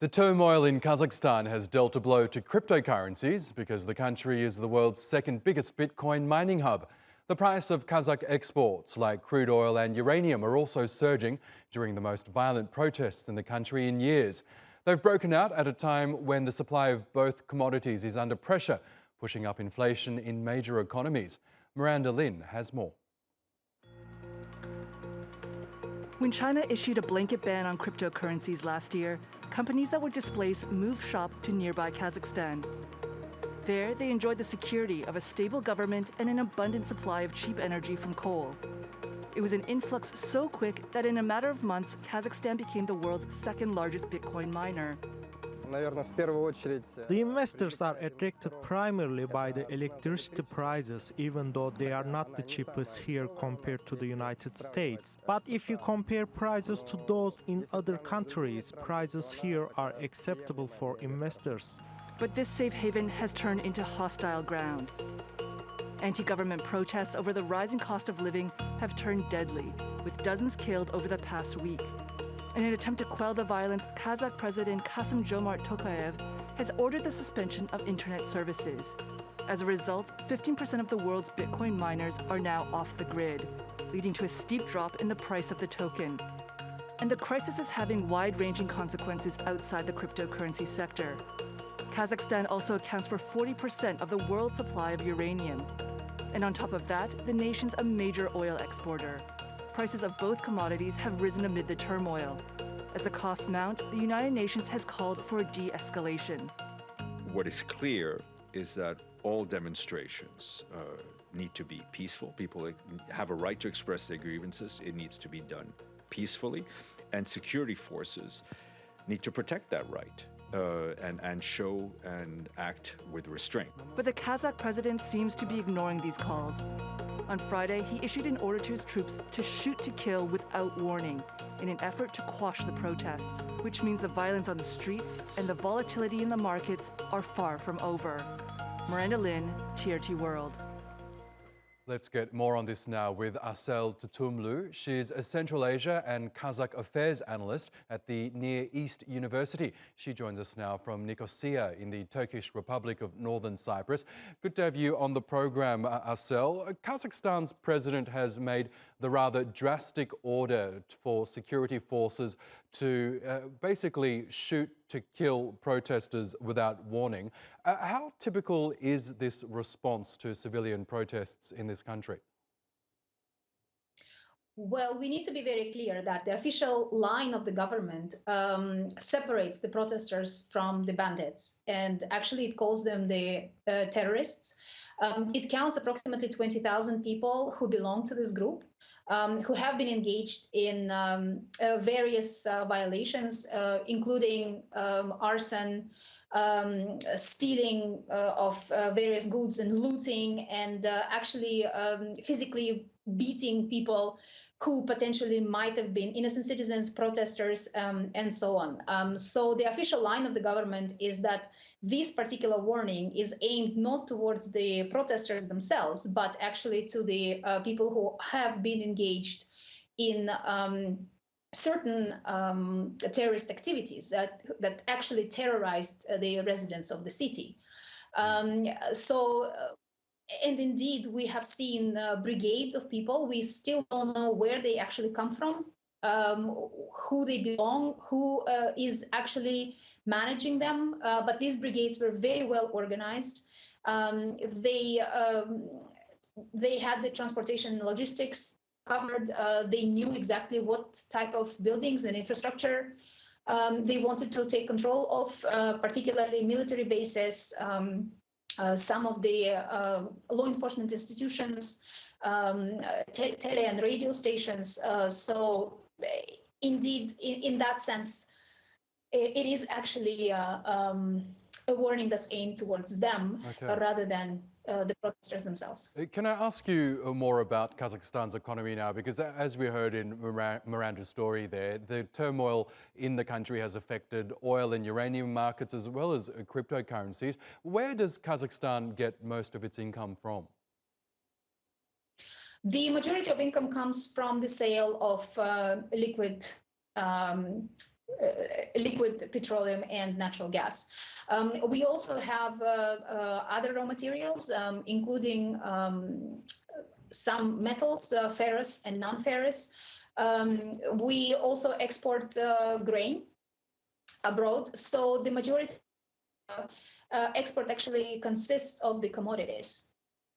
The turmoil in Kazakhstan has dealt a blow to cryptocurrencies because the country is the world's second biggest Bitcoin mining hub. The price of Kazakh exports like crude oil and uranium are also surging during the most violent protests in the country in years. They've broken out at a time when the supply of both commodities is under pressure, pushing up inflation in major economies. Miranda Lin has more. When China issued a blanket ban on cryptocurrencies last year, companies that were displaced moved shop to nearby Kazakhstan. There, they enjoyed the security of a stable government and an abundant supply of cheap energy from coal. It was an influx so quick that in a matter of months, Kazakhstan became the world's second largest Bitcoin miner. The investors are attracted primarily by the electricity prices, even though they are not the cheapest here compared to the United States. But if you compare prices to those in other countries, prices here are acceptable for investors. But this safe haven has turned into hostile ground. Anti-government protests over the rising cost of living have turned deadly, with dozens killed over the past week. In an attempt to quell the violence, Kazakh President Kassym-Jomart Tokayev has ordered the suspension of internet services. As a result, 15% of the world's Bitcoin miners are now off the grid, leading to a steep drop in the price of the token. And the crisis is having wide-ranging consequences outside the cryptocurrency sector. Kazakhstan also accounts for 40% of the world's supply of uranium. And on top of that, the nation's a major oil exporter. Prices of both commodities have risen amid the turmoil. As the costs mount, the United Nations has called for a de-escalation. What is clear is that all demonstrations need to be peaceful. People have a right to express their grievances. It needs to be done peacefully. And security forces need to protect that right and show and act with restraint. But the Kazakh president seems to be ignoring these calls. On Friday, he issued an order to his troops to shoot to kill without warning in an effort to quash the protests, which means the violence on the streets and the volatility in the markets are far from over. Miranda Lin, TRT World. Let's get more on this now with Assel Tutumlu. She's a Central Asia and Kazakh affairs analyst at the Near East University. She joins us now from Nicosia in the Turkish Republic of Northern Cyprus. Good to have you on the program, Assel. Kazakhstan's president has made the rather drastic order for security forces to basically shoot to kill protesters without warning. How typical is this response to civilian protests in this country? Well, we need to be very clear that the official line of the government separates the protesters from the bandits, and actually it calls them the terrorists. It counts approximately 20,000 people who belong to this group, who have been engaged in various violations, including arson, stealing of various goods and looting, and actually physically beating people who potentially might have been innocent citizens, protesters, and so on. So the official line of the government is that this particular warning is aimed not towards the protesters themselves, but actually to the people who have been engaged in certain terrorist activities that actually terrorized the residents of the city. And indeed, we have seen brigades of people. We still don't know where they actually come from, who they belong, who is actually managing them. But these brigades were very well organized. They had the transportation and logistics covered. They knew exactly what type of buildings and infrastructure they wanted to take control of, particularly military bases, some of the law enforcement institutions, tele and radio stations. So indeed, in that sense, it is actually a warning that's aimed towards them rather than the protesters themselves. Can I ask you more about Kazakhstan's economy now? Because as we heard in Miranda's story there, the turmoil in the country has affected oil and uranium markets as well as cryptocurrencies. Where does Kazakhstan get most of its income from? The majority of income comes from the sale of liquid liquid petroleum and natural gas. We also have other raw materials, including some metals, ferrous and non-ferrous. We also export grain abroad. So the majority export actually consists of the commodities,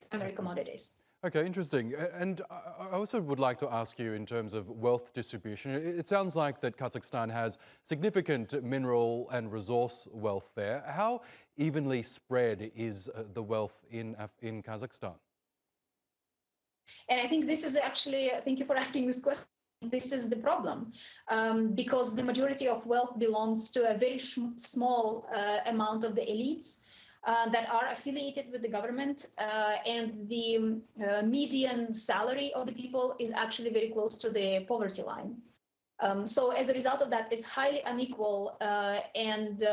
primary commodities. Okay, interesting. And I also would like to ask you in terms of wealth distribution. It sounds like that Kazakhstan has significant mineral and resource wealth there. How evenly spread is the wealth in Kazakhstan? And I think this is actually, thank you for asking this question. This is the problem, because the majority of wealth belongs to a very small amount of the elites that are affiliated with the government, and the median salary of the people is actually very close to the poverty line. So as a result of that, it's highly unequal and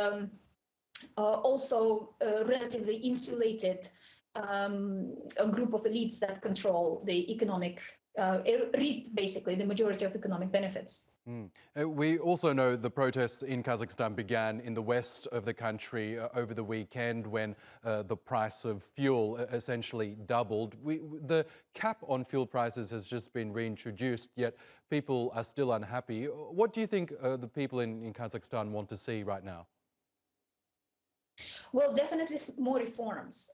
also relatively insulated a group of elites that control the economic, reap basically the majority of economic benefits. We also know the protests in Kazakhstan began in the west of the country over the weekend when the price of fuel essentially doubled. The cap on fuel prices has just been reintroduced, yet people are still unhappy. What do you think the people in Kazakhstan want to see right now? Well, definitely more reforms.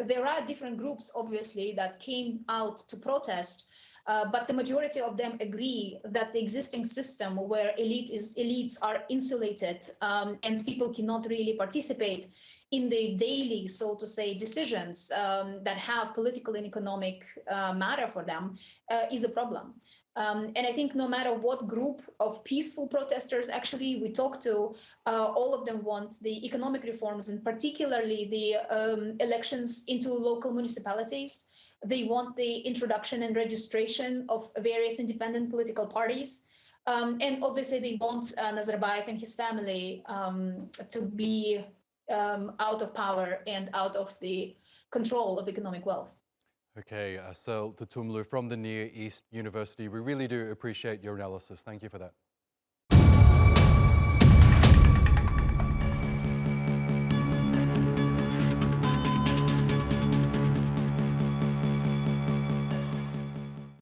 There are different groups, obviously, that came out to protest, but the majority of them agree that the existing system where elites are insulated and people cannot really participate in the daily, so to say, decisions that have political and economic matter for them is a problem. And I think no matter what group of peaceful protesters actually we talk to, all of them want the economic reforms, and particularly the elections into local municipalities. They want the introduction and registration of various independent political parties. And obviously they want Nazarbayev and his family to be out of power and out of the control of economic wealth. Okay, Assel Tutumlu from the Near East University. We really do appreciate your analysis. Thank you for that.